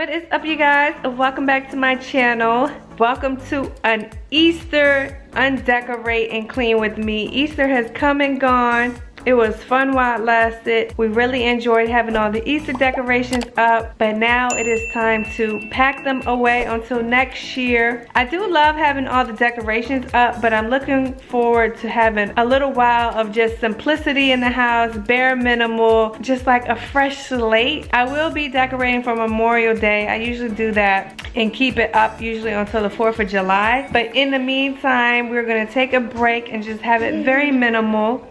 What is up, you guys? Welcome back to my channel. Welcome to an Easter undecorate and clean with me. Easter has come and gone. It was fun while it lasted. We really enjoyed having all the Easter decorations up, but now it is time to pack them away until next year. I do love having all the decorations up, but I'm looking forward to having a little while of just simplicity in the house, bare minimal, just like a fresh slate. I will be decorating for Memorial Day. I usually do that and keep it up usually until the 4th of July. But in the meantime, we're gonna take a break and just have it very minimal.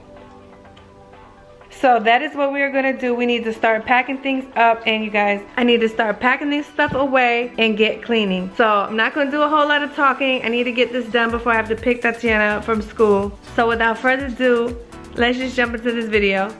So that is what we are gonna do. We need to start packing things up, and you guys, I need to start packing this stuff away and get cleaning. So I'm not gonna do a whole lot of talking. I need to get this done before I have to pick Tatiana up from school. So without further ado, let's just jump into this video.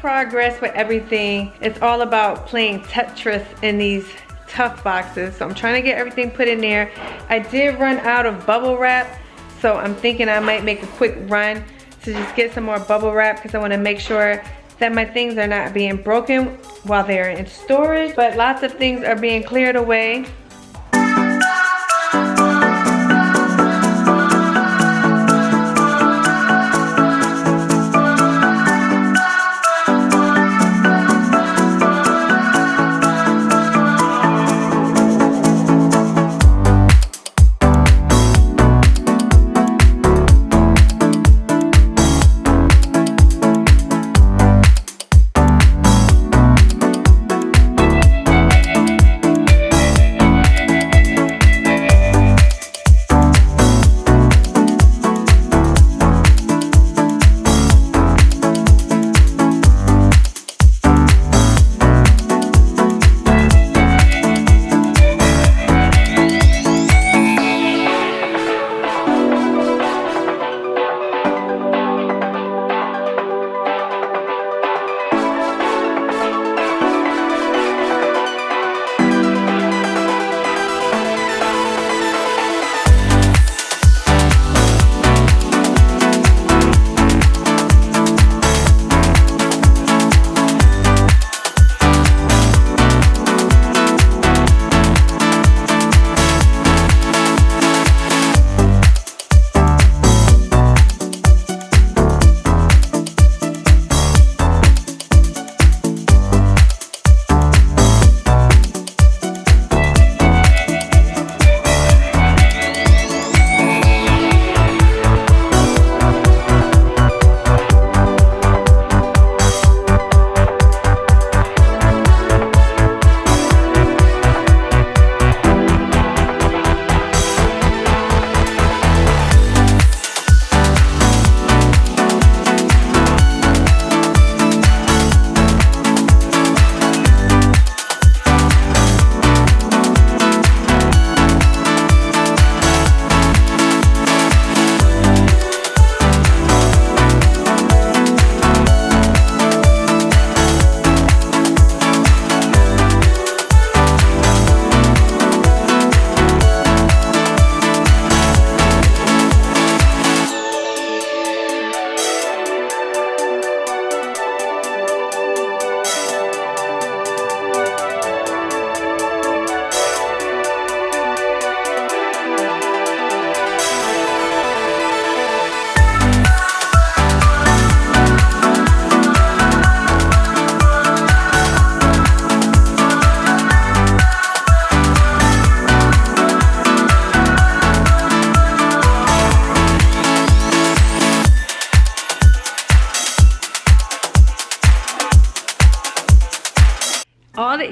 Progress with everything. It's all about playing Tetris in these tough boxes. So I'm trying to get everything put in there. I did run out of bubble wrap, so I'm thinking I might make a quick run to just get some more bubble wrap because I want to make sure that my things are not being broken while they're in storage. But lots of things are being cleared away.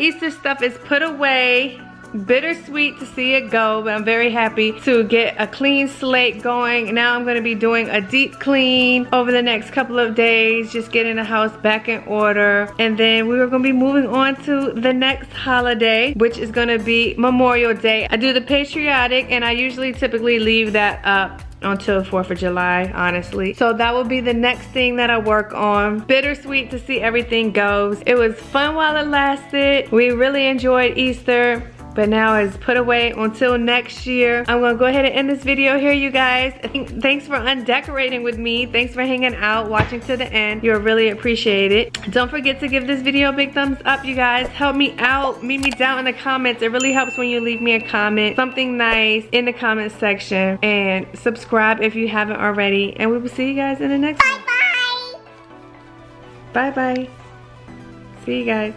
Easter stuff is put away. Bittersweet to see it go, but I'm very happy to get a clean slate going. Now I'm going to be doing a deep clean over the next couple of days, just getting the house back in order. And then we are going to be moving on to the next holiday, which is going to be Memorial Day. I do the patriotic, and I usually typically leave that up until 4th of July, honestly. So that will be the next thing that I work on. Bittersweet to see everything goes. It was fun while it lasted. We really enjoyed Easter, but now it's put away until next year. I'm gonna go ahead and end this video here, you guys. Thanks for undecorating with me. Thanks for hanging out, watching to the end. You'll really appreciate it. Don't forget to give this video a big thumbs up, you guys. Help me out, meet me down in the comments. It really helps when you leave me a comment, something nice in the comment section. And subscribe if you haven't already. And we will see you guys in the next one. Bye-bye. Bye-bye. See you guys.